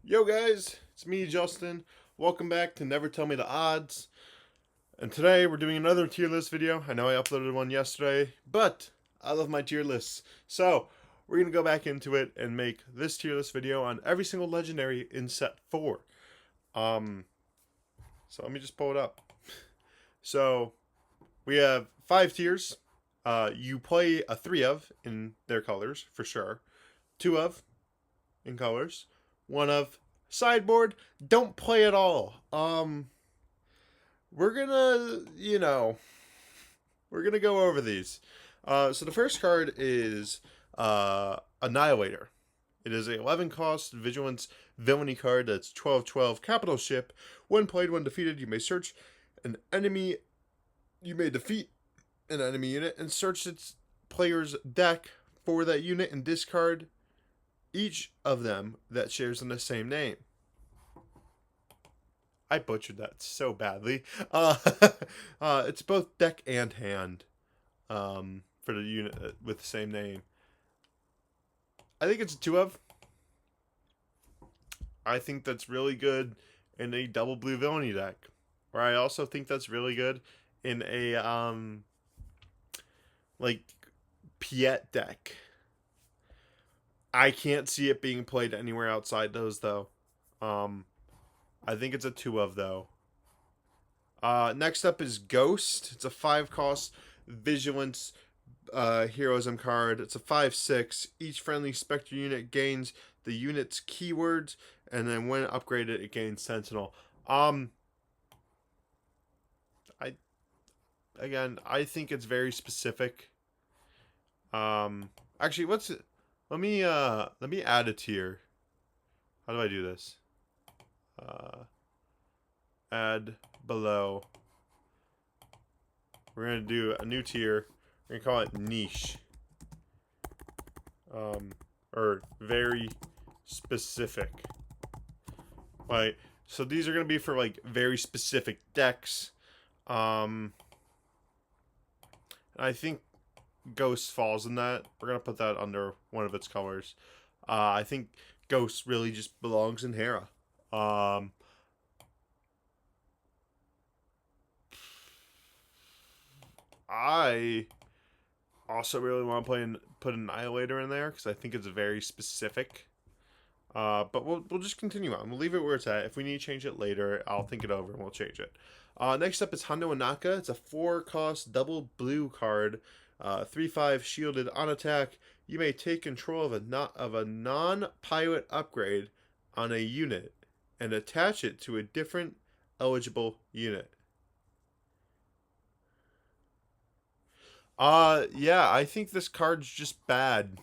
Yo guys, it's me Justin. Welcome back to Never Tell Me the Odds. And today we're doing another tier list video. I know I uploaded one yesterday, but I love my tier lists. So we're going to go back into it and make this tier list video on every single legendary in set 4. Um, so let me just pull it up. So we have 5 tiers. You play a 3 of in their colors for sure. 2 of in colors. 1 of sideboard. Don't play at all. We're gonna, we're gonna go over these. So the first card is Annihilator. It is a 11 cost vigilance villainy card that's 12/12 capital ship. When played, when defeated, you may search an enemy. You may defeat an enemy unit and search its player's deck for that unit and discard each of them that shares in the same name. I butchered that so badly. It's both deck and hand for the unit with the same name. I think it's a 2 of. I think that's really good in a double blue villainy deck. Or I also think that's really good in a like Piet deck. I can't see it being played anywhere outside those though. Um I think it's a 2 of though. Next up is Ghost. It's a 5 cost vigilance heroism card. It's a 5/6. Each friendly Spectre unit gains the unit's keywords, and then when upgraded, it gains Sentinel. I I think it's very specific. Actually, what's it? Let me add a tier. How do I do this? Add below. We're gonna do a new tier. We're gonna call it niche. Or very specific. Right. So these are gonna be for like very specific decks. I think Ghost falls in that. We're gonna put that under one of its colors. I think Ghost really just belongs in Hera. I also really want to put Annihilator in there because I think it's very specific. But we'll just continue on. We'll leave it where it's at. If we need to change it later, I'll think it over and we'll change it. Next up is Hondo Anaka. It's a 4 cost double blue card. 3/5 shielded on attack. You may take control of a non-pilot upgrade on a unit and attach it to a different eligible unit. Yeah, I think this card's just bad.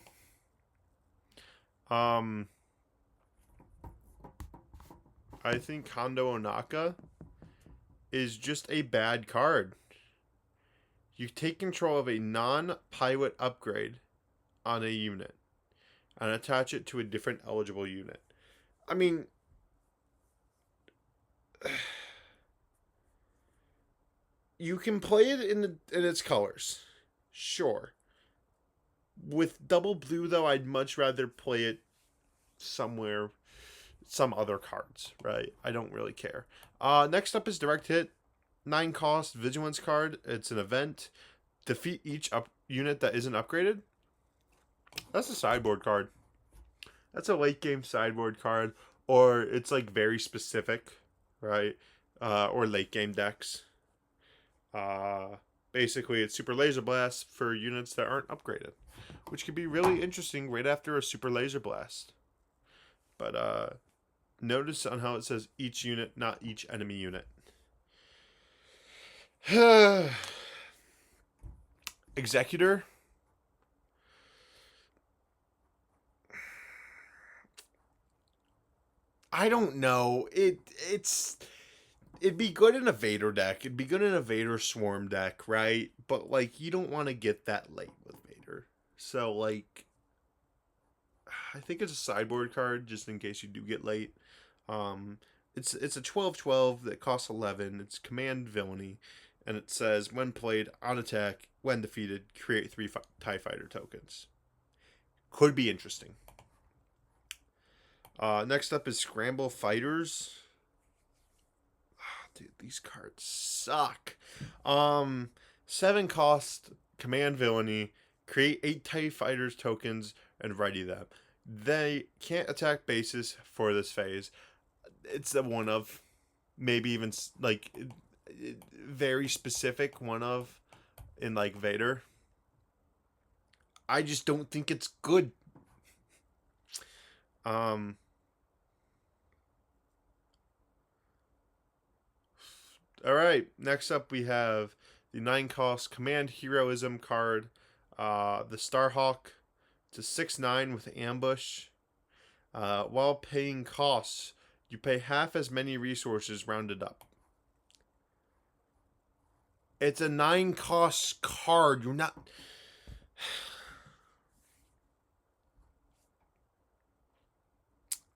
Um, I think Hondo Onaka is just a bad card. You take control of a non-pilot upgrade on a unit and attach it to a different eligible unit. I mean, you can play it in its colors, sure. With double blue though, I'd much rather play it somewhere, some other cards, right? I don't really care. Next up is Direct Hit. 9 cost vigilance card. It's an event. Defeat each unit that isn't upgraded. That's a sideboard card. That's a late game sideboard card, or it's like very specific, right? Or late game decks. Basically, it's Super Laser Blast for units that aren't upgraded, which could be really interesting right after a Super Laser Blast. But notice on how it says each unit, not each enemy unit. Executor. I don't know. It'd be good in a Vader deck. It'd be good in a Vader Swarm deck, right? But like you don't want to get that late with Vader. So like I think it's a sideboard card just in case you do get late. Um it's a 12/12 that costs 11. It's command villainy and it says when played on attack, when defeated, create 3 TIE fighter tokens. Could be interesting. Next up is Scramble Fighters. Dude, these cards suck. 7 cost command villainy. Create 8 TIE Fighters tokens and ready them. They can't attack bases for this phase. It's a one of, maybe even like very specific one of in like Vader. I just don't think it's good. All right. Next up, we have the 9 cost Command Heroism card. The Starhawk. It's a 6/9 with ambush. While paying costs, you pay half as many resources rounded up. It's a 9 cost card. You're not.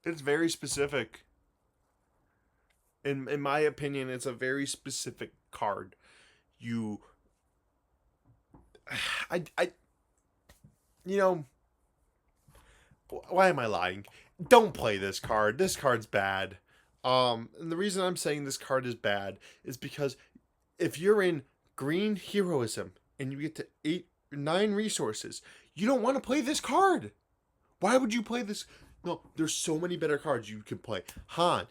It's very specific. In my opinion, it's a very specific card. You, I, you know, why am I lying? Don't play this card. This card's bad. And the reason I'm saying this card is bad is because if you're in green heroism and you get to 9 resources, you don't want to play this card. Why would you play this? No, there's so many better cards you could play. Han,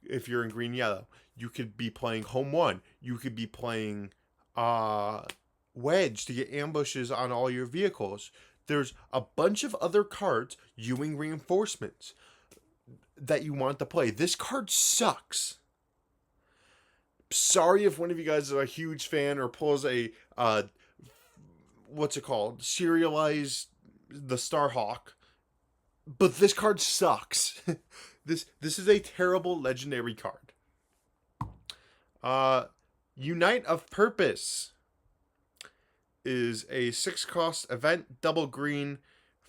if you're in green yellow, you could be playing Home 1. You could be playing Wedge to get ambushes on all your vehicles. There's a bunch of other cards, U-wing reinforcements, that you want to play. This card sucks. Sorry if one of you guys is a huge fan or pulls a what's it called? Serialized the Starhawk. But this card sucks. This is a terrible legendary card. Unite of Purpose is a 6 cost event, double green.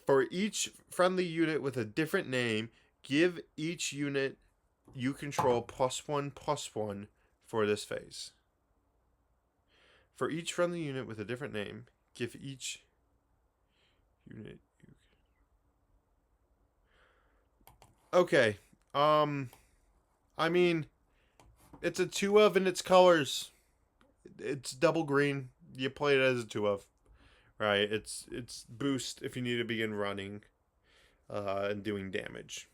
For each friendly unit with a different name, give each unit you control +1/+1 for this phase. For each friendly unit with a different name, give each unit. Okay. I mean, it's a 2 of in its colors. It's double green. You play it as a 2 of. Right? It's boost if you need to begin running and doing damage.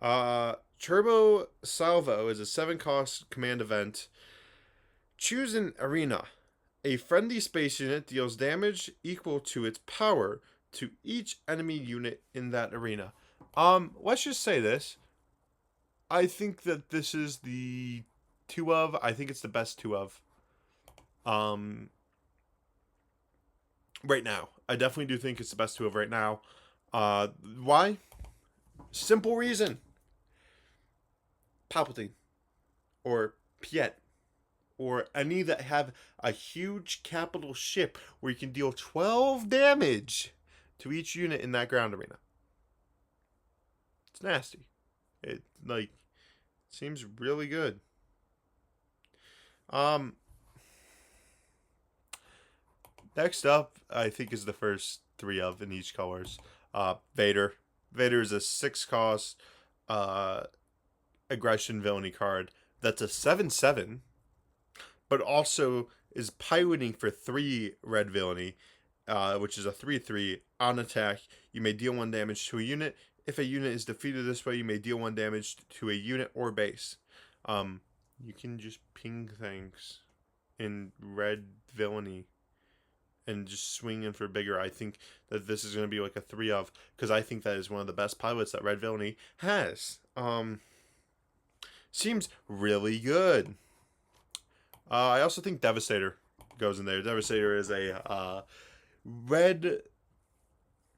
Turbo Salvo is a 7 cost command event. Choose an arena. A friendly space unit deals damage equal to its power to each enemy unit in that arena. Let's just say this. I think that this is the 2 of. I think it's the best 2 of. Right now. I definitely do think it's the best 2 of right now. Why? Simple reason. Palpatine. Or Piet. Or any that have a huge capital ship where you can deal 12 damage to each unit in that ground arena. It's nasty. It seems really good. Next up, I think is the first 3 of in each colors. Vader. Vader is a 6 cost aggression villainy card. That's a 7/7, but also is piloting for 3 red villainy, which is a 3/3 on attack. You may deal 1 damage to a unit. If a unit is defeated this way, you may deal 1 damage to a unit or base. You can just ping things in red villainy and just swing in for bigger. I think that this is going to be like a 3 of, because I think that is one of the best pilots that red villainy has. Seems really good. I also think Devastator goes in there. Devastator is a red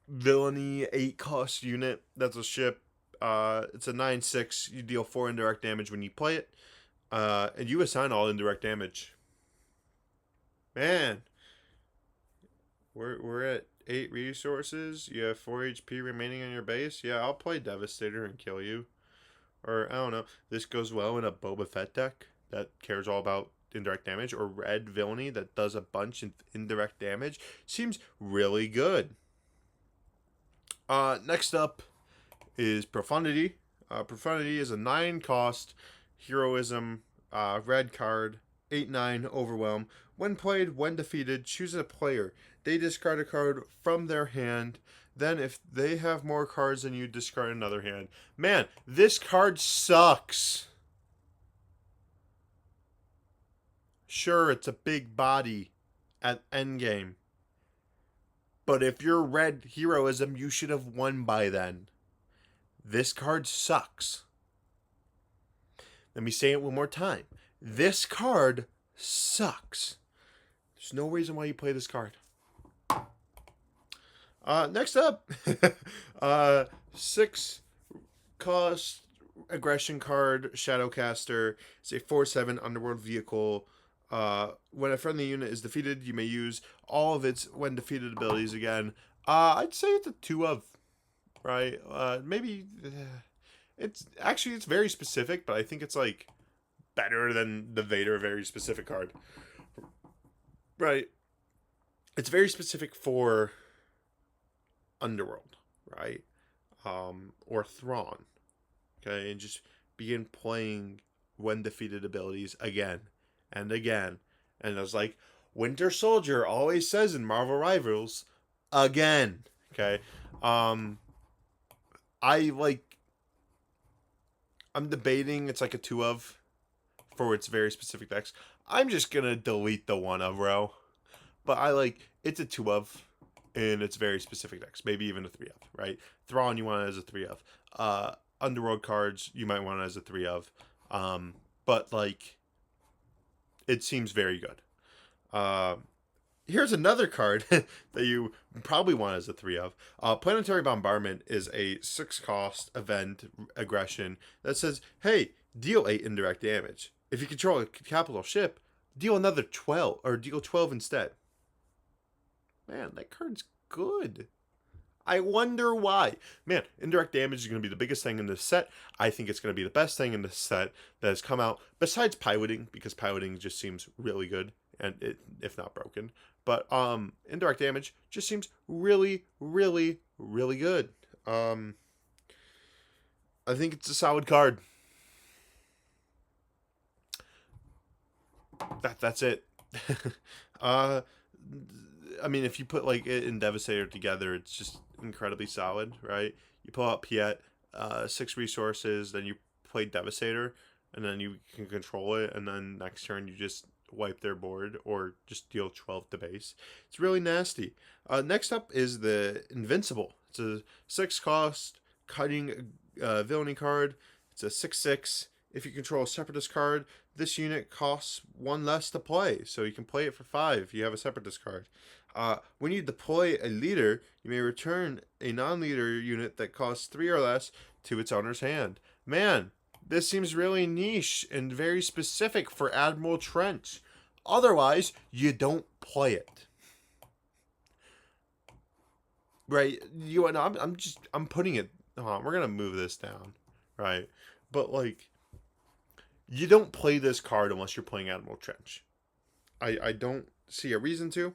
villainy 8 cost unit. That's a ship. It's a 9/6. You deal 4 indirect damage when you play it, and you assign all indirect damage. Man, we're at 8 resources. You have 4 HP remaining on your base. Yeah, I'll play Devastator and kill you. Or I don't know. This goes well in a Boba Fett deck that cares all about indirect damage, or red villainy that does a bunch of indirect damage. Seems really good. Next up is Profundity. Profundity is a 9 cost heroism red card, 8/9 overwhelm. When played, when defeated, choose a player. They discard a card from their hand. Then, if they have more cards than you, discard another hand. Man, this card sucks. Sure, it's a big body at endgame. But if you're red heroism, you should have won by then. This card sucks. Let me say it one more time. This card sucks. There's no reason why you play this card. Next up, 6 cost aggression card, Shadowcaster. It's a 4/7 underworld vehicle. When a friendly unit is defeated, you may use all of its when defeated abilities again. I'd say it's a 2 of, right? Maybe it's very specific, but I think it's like better than the Vader very specific card, right? It's very specific for Underworld, right? Or Thrawn, okay, and just begin playing when defeated abilities again and again. And I was like, Winter Soldier always says in Marvel Rivals, again, okay. I'm debating it's like a 2 of for its very specific decks. I'm just gonna delete the 1 of row, but it's a 2 of in its very specific decks, maybe even a 3 of, right? Thrawn you want it as a 3 of. Underworld cards you might want it as a 3 of. But like it seems very good. Here's another card that you probably want as a 3 of. Planetary Bombardment is a 6 cost event aggression that says, hey, deal 8 indirect damage. If you control a capital ship, deal another 12, or deal 12 instead. Man, that card's good. I wonder why. Man, indirect damage is going to be the biggest thing in this set. I think it's going to be the best thing in this set that has come out, besides piloting, because piloting just seems really good, and if not broken. But indirect damage just seems really, really, really good. I think it's a solid card. That's it. I mean, if you put like it and Devastator together, it's just incredibly solid, right? You pull out Piet, 6 resources, then you play Devastator, and then you can control it, and then next turn you just wipe their board or just deal 12 to base. It's really nasty. Next up is the Invincible. It's a 6 cost cutting villainy card. It's a 6/6. If you control a Separatist card, this unit costs 1 less to play, so you can play it for 5 if you have a Separatist card. When you deploy a leader, you may return a non-leader unit that costs 3 or less to its owner's hand. Man, this seems really niche and very specific for Admiral Trench. Otherwise, you don't play it. Right? I'm putting it. We're gonna move this down, right? But like, you don't play this card unless you're playing Admiral Trench. I don't see a reason to.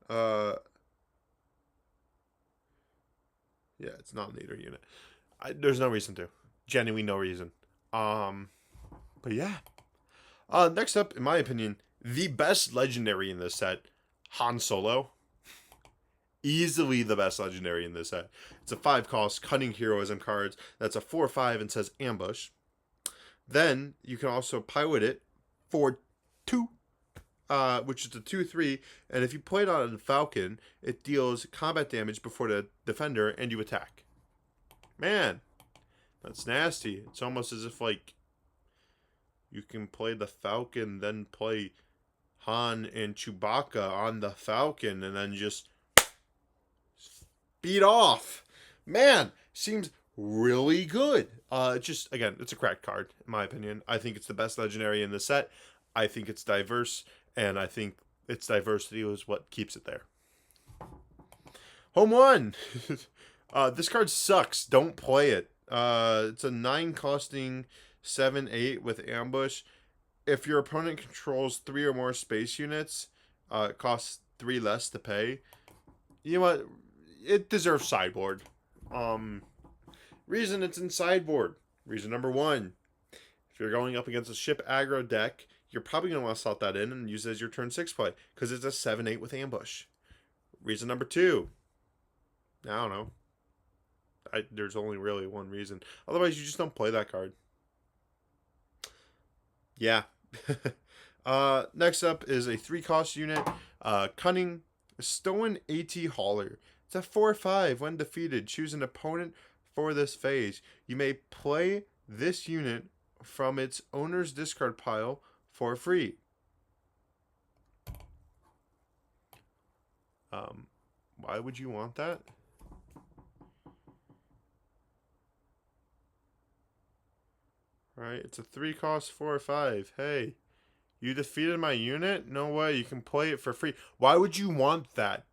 Yeah, it's not a leader unit. There's no reason to. Genuinely no reason. But yeah. Next up, in my opinion, the best legendary in this set, Han Solo. Easily the best legendary in this set. It's a 5 cost cutting heroism cards. That's a 4/5 and says ambush. Then you can also pilot it for 2, which is a 2/3. And if you play it on a Falcon, it deals combat damage before the defender and you attack. Man, that's nasty. It's almost as if like you can play the Falcon, then play Han and Chewbacca on the Falcon, and then just beat off. Man, seems really good. Just again, it's a cracked card in my opinion. I think it's the best legendary in the set. I think it's diverse, and I think its diversity is what keeps it there. Home 1. This card sucks. Don't play it. It's a 9 costing 7/8 with ambush. If your opponent controls 3 or more space units, it costs 3 less to pay. You know what? It deserves sideboard. Reason it's in sideboard. Reason number one, if you're going up against a ship aggro deck, you're probably going to want to slot that in and use it as your turn 6 play, because it's a 7-8 with ambush. Reason number two, I don't know. There's only really one reason. Otherwise, you just don't play that card. Yeah. Next up is a 3-cost unit. Cunning Stolen AT Hauler. It's a 4/5. When defeated, choose an opponent for this phase. You may play this unit from its owner's discard pile for free. Why would you want that? Right, it's a 3-cost 4/5. Hey, you defeated my unit? No way, you can play it for free. Why would you want that?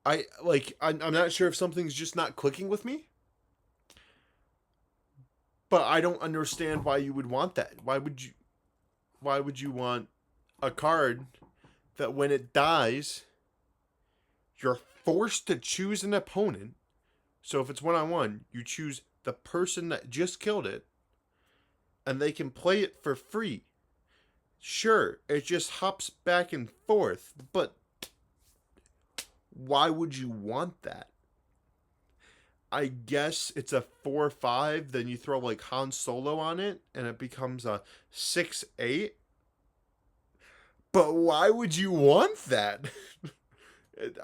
I'm not sure if something's just not clicking with me. But I don't understand why you would want that. Why would you want a card that when it dies, you're forced to choose an opponent? So if it's 1-on-1, you choose the person that just killed it, and they can play it for free. Sure, it just hops back and forth, but why would you want that? I guess it's a 4/5, then you throw like Han Solo on it, and it becomes a 6/8. But why would you want that?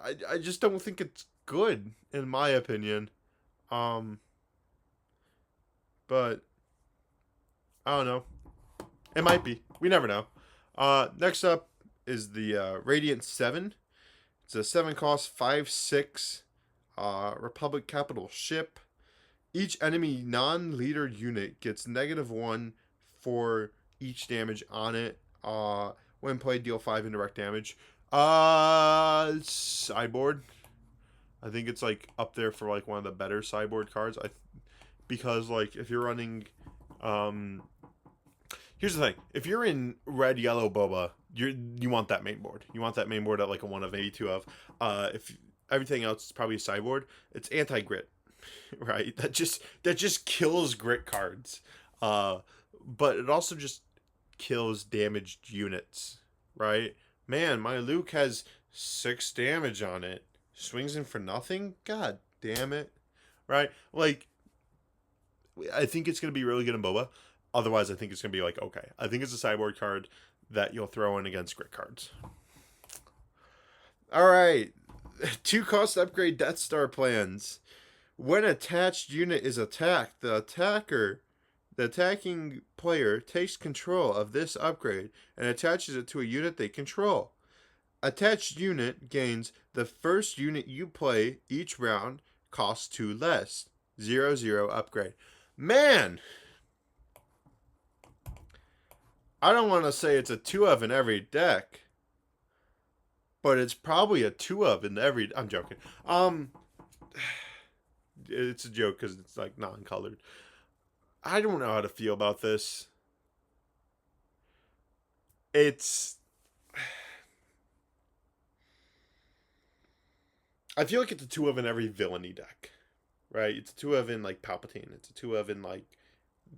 I just don't think it's good, in my opinion. But I don't know. It might be. We never know. Next up is the Radiant 7. It's a 7-cost 5/6 Republic capital ship. Each enemy non-leader unit gets -1 for each damage on it. When played, deal 5 indirect damage. Sideboard. I think it's like up there for like one of the better sideboard cards. Because like if you're running, here's the thing: if you're in red, yellow, boba, you want that main board. You want that main board at like a 1 of, maybe 2 of. If everything else is probably a sideboard, it's anti-grit, right? That just kills grit cards. But it also just kills damaged units, right? Man, my Luke has 6 damage on it. Swings in for nothing? God damn it. Right? Like, I think it's going to be really good in Boba. Otherwise, I think it's going to be like, okay. I think it's a sideboard card that you'll throw in against grit cards. Alright. 2-cost upgrade Death Star plans. When attached unit is attacked, the attacking player takes control of this upgrade and attaches it to a unit they control. Attached unit gains the first unit you play each round, costs 2 less. 0/0 upgrade. Man! I don't want to say it's a 2 of in every deck, but it's probably a 2 of in every... I'm joking. It's a joke because it's like non-colored. I don't know how to feel about this. I feel like it's a 2 of in every villainy deck, right? It's a 2 of in like Palpatine. It's a 2 of in like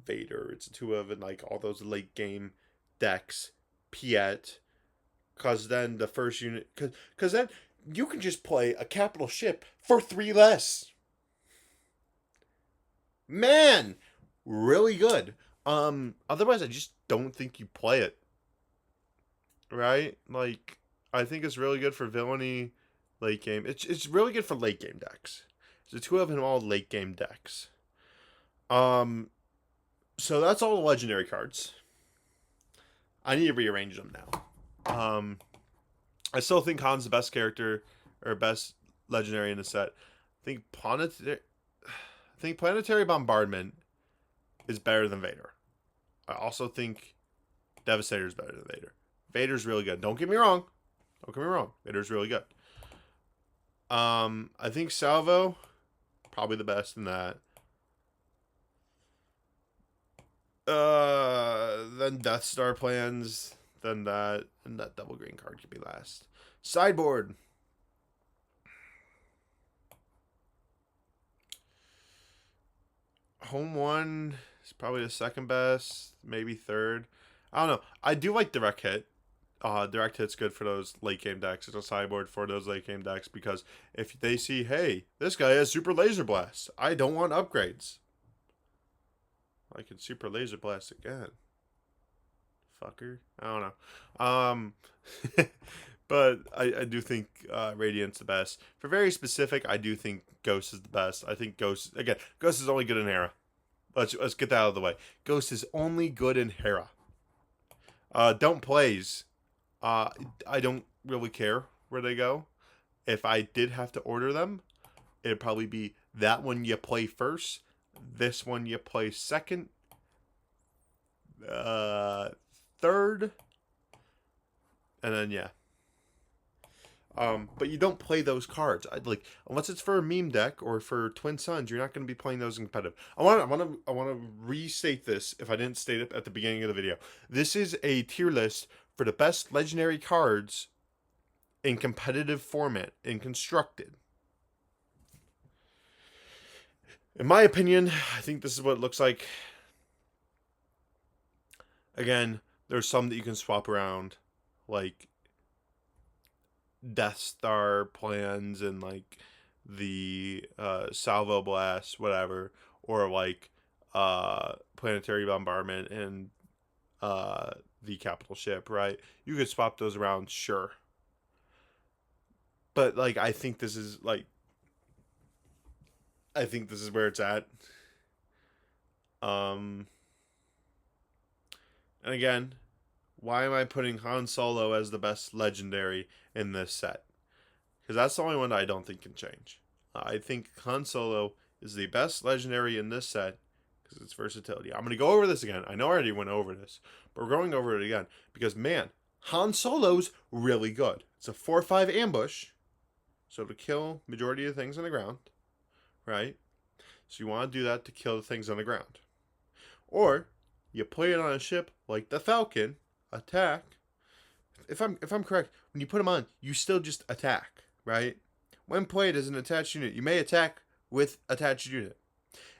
Vader. It's a 2 of in like all those late game decks. Piet. Because then the first unit... Because then you can just play a capital ship for 3 less. Man! Really good. Otherwise, I just don't think you play it. Right? Like, I think it's really good for villainy late game. It's really good for late game decks. It's a 2 of in all late game decks. So that's all the legendary cards. I need to rearrange them now. I still think Han's the best character or best legendary in the set. I think Planetary Bombardment is better than Vader. I also think Devastator is better than Vader. Vader's really good. Don't get me wrong. Vader's really good. I think Salvo, probably the best in that. Then Death Star plans, then that, and that double green card could be last. Sideboard. home one is probably the second best, maybe third. I don't know. I do like direct hit. Direct hit's good for those late game decks. It's a sideboard for those late game decks because if they see, hey, this guy has super laser blast, I don't want upgrades. I can super laser blast again. Fucker. I don't know. But I do think Radiant's the best. For very specific, I do think Ghost is the best. I think Ghost is only good in Hera. Let's get that out of the way. Ghost is only good in Hera. Don't plays. I don't really care where they go. If I did have to order them, it'd probably be that one you play first, this one you play second, third, and then yeah. But you don't play those cards. Like unless it's for a meme deck or for Twin Suns, you're not going to be playing those in competitive. I want to restate this if I didn't state it at the beginning of the video. This is a tier list for the best legendary cards in competitive format in Constructed. In my opinion, I think this is what it looks like. Again, there's some that you can swap around, like Death Star plans and like the Salvo Blast, whatever, or like Planetary Bombardment and the Capital Ship, right? You could swap those around, sure. But like I think this is where it's at. And again, why am I putting Han Solo as the best legendary in this set? Because that's the only one that I don't think can change. I think Han Solo is the best legendary in this set because it's versatility. I'm going to go over this again. I know I already went over this, but we're going over it again because, man, Han Solo's really good. It's a 4/5 ambush, so to kill majority of the things on the ground, right? So you want to do that to kill the things on the ground. Or you play it on a ship like the Falcon, attack. If I'm correct, when you put them on, you still just attack, right? When played as an attached unit, you may attack with attached unit.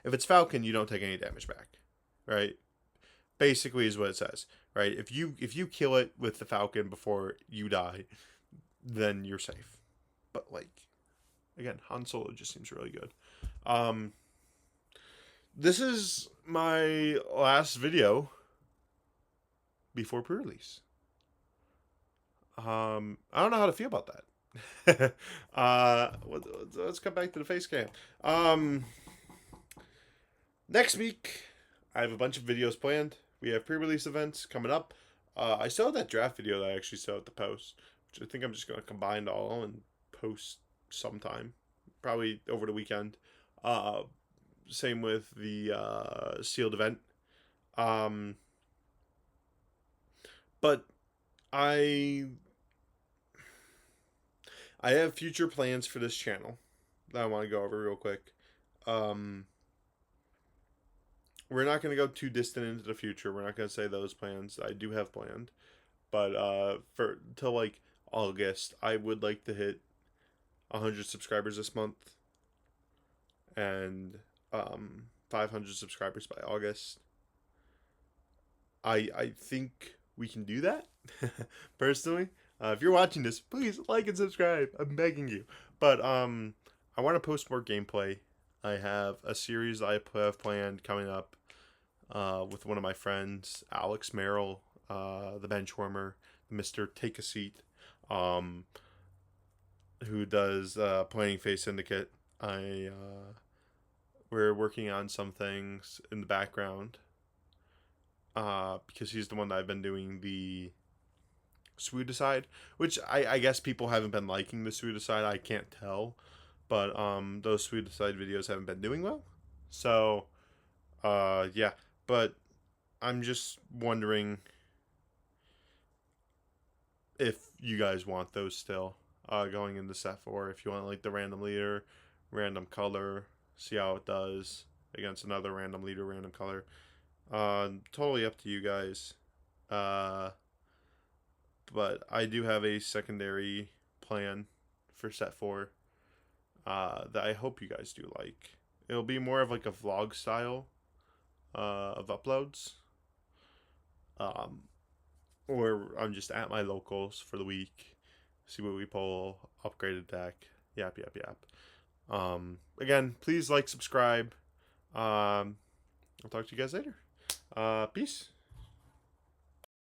If it's Falcon, you don't take any damage back, right? Basically is what it says, right? If you kill it with the Falcon before you die, then you're safe. But like, again, Han Solo just seems really good. This is my last video before pre-release. I don't know how to feel about that. Let's come back to the face cam. Next week, I have a bunch of videos planned. We have pre-release events coming up. I still have that draft video that I actually still have to post, which I think I'm just going to combine all and post sometime, probably over the weekend. Same with the sealed event. But I have future plans for this channel that I want to go over real quick. We're not going to go too distant into the future. We're not going to say those plans. I do have planned. But for till like August, I would like to hit 100 subscribers this month. And 500 subscribers by August. I think we can do that. Personally. If you're watching this, please like and subscribe. I'm begging you. But I want to post more gameplay. I have a series I have planned coming up with one of my friends, Alex Merrill, the Benchwarmer, Mr. Take a Seat, who does Planning Phase Syndicate. We're working on some things in the background because he's the one that I've been doing the Swudicide, which I guess people haven't been liking the Swudicide. I can't tell, but those Swudicide videos haven't been doing well. So yeah, but I'm just wondering if you guys want those still going into set 4. If you want like the random leader, random color, see how it does against another random leader, random color. Totally up to you guys. But I do have a secondary plan for set 4 that I hope you guys do like. It'll be more of like a vlog style of uploads. Or I'm just at my locals for the week, see what we pull, upgraded deck, yap. Again, please like, subscribe. I'll talk to you guys later. Peace.